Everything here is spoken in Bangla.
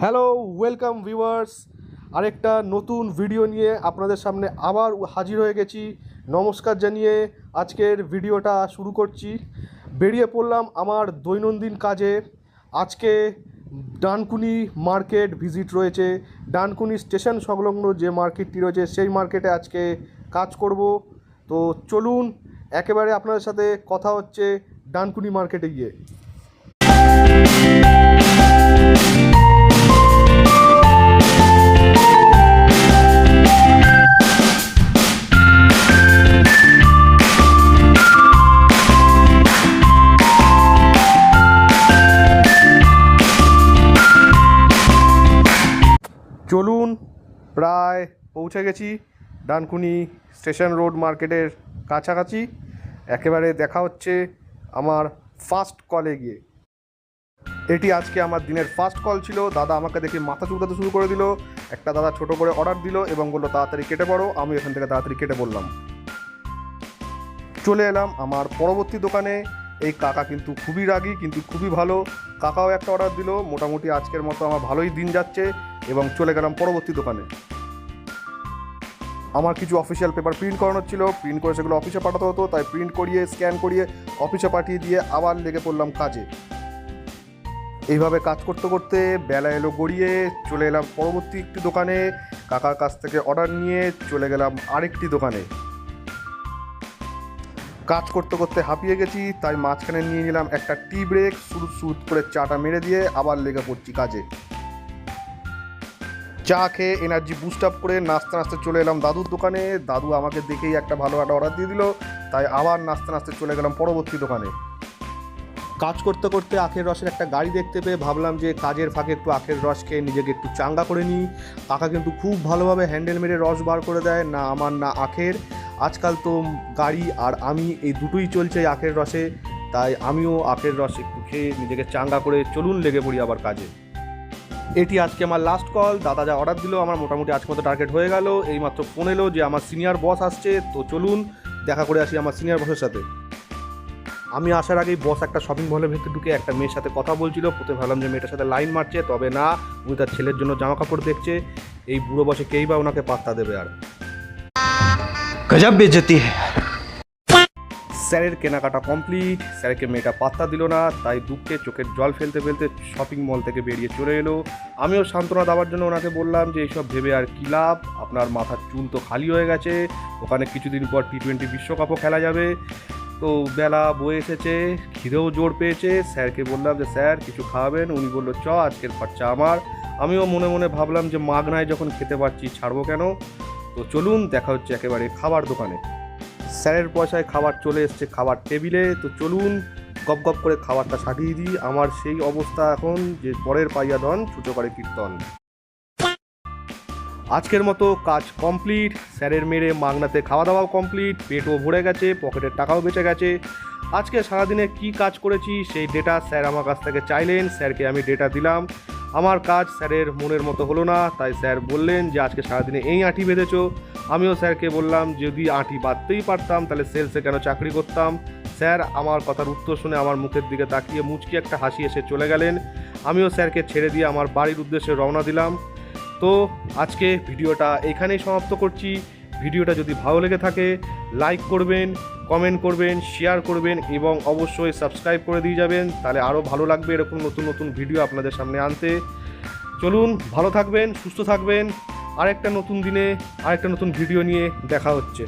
Hello, welcome viewers. আরেকটা নতুন ভিডিও নিয়ে আপনাদের সামনে আবার হাজির হয়ে গেছি। নমস্কার জানিয়ে আজকের ভিডিওটা শুরু করছি। বেরিয়ে পড়লাম আমার দৈনন্দিন কাজে। আজকে ডানকুনি মার্কেট ভিজিট রয়েছে। ডানকুনি স্টেশন সংলগ্ন যে মার্কেটটি রয়েছে সেই মার্কেটে আজকে কাজ করব। তো চলুন, একেবারে আপনাদের সাথে কথা হচ্ছে ডানকুনি মার্কেটে গিয়ে। চলুন, প্রায় পৌঁছে গেছি ডানকুনি স্টেশন রোড মার্কেটের কাছাকাছি। একেবারে দেখা হচ্ছে আমার ফার্স্ট কলে গিয়ে। এটি আজকে আমার দিনের ফার্স্ট কল ছিল। দাদা আমাকে দেখে মাথা চুলকাতে শুরু করে দিল। একটা দাদা ছোট করে অর্ডার দিল এবং বললো তাড়াতাড়ি কেটে পড়ো। আমি এখান থেকে তাড়াতাড়ি কেটে পড়লাম। চলে এলাম আমার পরবর্তী দোকানে। এই কাকা কিন্তু খুবই রাগী, কিন্তু খুবই ভালো। কাকাও একটা অর্ডার দিল। মোটামুটি আজকের মতো আমার ভালোই দিন যাচ্ছে এবং চলে গেলাম পরবর্তী দোকানে। আমার কিছু অফিসিয়াল পেপার প্রিন্ট করানোর ছিল, প্রিন্ট করে সেগুলো অফিসে পাঠাতে হতো, তাই প্রিন্ট করিয়ে স্ক্যান করিয়ে অফিসে পাঠিয়ে দিয়ে আবার লেগে পড়লাম কাজে। এইভাবে কাজ করতে করতে বেলা এলো গড়িয়ে। চলে এলাম পরবর্তী একটি দোকানে। কাকার কাছ থেকে অর্ডার নিয়ে চলে গেলাম আরেকটি দোকানে। কাজ করতে করতে হাঁপিয়ে গেছি, তাই মাঝখানে নিয়ে নিলাম একটা টি ব্রেক। সুরুত করে চাটা মেরে দিয়ে আবার লেগে পড়ছি কাজে। চা খেয়ে এনার্জি বুস্ট আপ করে নাচতে নাচতে চলে এলাম দাদুর দোকানে। দাদু আমাকে দেখেই একটা ভালো একটা অর্ডার দিয়ে দিল, তাই আবার নাচতে নাচতে চলে গেলাম পরবর্তী দোকানে। কাজ করতে করতে আখের রসের একটা গাড়ি দেখতে পেয়ে ভাবলাম যে কাজের ফাঁকে একটু আখের রস খেয়ে নিজেকে একটু চাঙ্গা করে নিই। কাকা কিন্তু খুব ভালোভাবে হ্যান্ডেল মেরে রস বার করে দেয়, না আমার না আখের। আজকাল তো গাড়ি আর আমি এই দুটোই চলছে আখের রসে, তাই আমিও আখের রস একটু খেয়ে নিজেকে চাঙ্গা করে চলুন লেগে পড়ি আবার কাজে। এটি আজকে আমার লাস্ট কল। দাদা যা অর্ডার দিল আমার মোটামুটি আজকে মতো টার্গেট হয়ে গেল। এইমাত্র ফোন এলো যে আমার সিনিয়র বস আসছে, তো চলুন দেখা করে আসি আমার সিনিয়র বসের সাথে। আমি আসার আগেই বস একটা শপিং মলের ভেতরে ঢুকে একটা মেয়ের সাথে কথা বলছিল। প্রথমে ভাবলাম যে মেয়েটার সাথে লাইন মারছে, তবে না, উনি তার ছেলের জন্য জামা কাপড় দেখছে। এই বুড়ো বসে কেই বা ওনাকে পাত্তা দেবে আর। गजब बेइज्जती है। স্যারের কেনাকাটা কমপ্লিট। স্যারকে মেয়েটা পাত্তা দিল না, তাই দুঃখে চোখের জল ফেলতে ফেলতে শপিং মল থেকে বেরিয়ে চলে এলো। আমিও সান্ত্বনা দেওয়ার জন্য ওনাকে বললাম যে এইসব ভেবে আর কী লাভ, আপনার মাথার চুল তো খালি হয়ে গেছে, ওখানে কিছুদিন পর টি20 বিশ্বকাপও খেলা যাবে। তো বেলা বয়ে এসেছে, খিদেও জোর পেয়েছে। স্যারকে বললাম যে স্যার কিছু খাওয়াবেন। উনি বললো চ, আজকের খরচা আমার। আমিও মনে মনে ভাবলাম যে মাগনায় যখন খেতে পারছি ছাড়বো কেন। তো চলুন দেখা হচ্ছে একেবারে খাবার দোকানে। স্যারের পয়সায় খাবার চলে এসছে খাবার টেবিলে। তো চলুন গপ গপ করে খাবারটা সাটিয়ে দিই। আমার সেই অবস্থা এখন যে পরের পাইয়া ধন ছুটো করে কীর্তন। আজকের মতো কাজ কমপ্লিট। স্যারের মেরে মাগনাতে খাওয়া দাওয়াও কমপ্লিট, পেটও ভরে গেছে, পকেটের টাকাও বেঁচে গেছে। আজকে সারাদিনে কি কাজ করেছি সেই ডেটা স্যার আমার কাছ থেকে চাইলেন। স্যারকে আমি ডেটা দিলাম। আমার কাজ স্যারের মনের মতো হলো না, তাই স্যার বললেন যে আজকে সারাদিনে এই আঁটি বেঁধেছো। আমিও স্যারকে বললাম যদি আঁটি বাঁধতেই পারতাম তাহলে সেলসে কেন চাকরি করতাম। স্যার আমার কথার উত্তর শুনে আমার মুখের দিকে তাকিয়ে মুচকি একটা হাসি এসে চলে গেলেন। আমিও স্যারকে ছেড়ে দিয়ে আমার বাড়ির উদ্দেশ্যে রওনা দিলাম। তো আজকে ভিডিওটা এখানেই সমাপ্ত করছি। ভিডিওটা যদি ভালো লেগে থাকে লাইক করবেন, কমেন্ট করবেন, শেয়ার করবেন এবং অবশ্যই সাবস্ক্রাইব করে দিয়ে যাবেন, তাহলে আরও ভালো লাগবে এরকম নতুন নতুন ভিডিও আপনাদের সামনে আনতে। চলুন, ভালো থাকবেন, সুস্থ থাকবেন। আরেকটা নতুন দিনে আরেকটা নতুন ভিডিও নিয়ে দেখা হচ্ছে।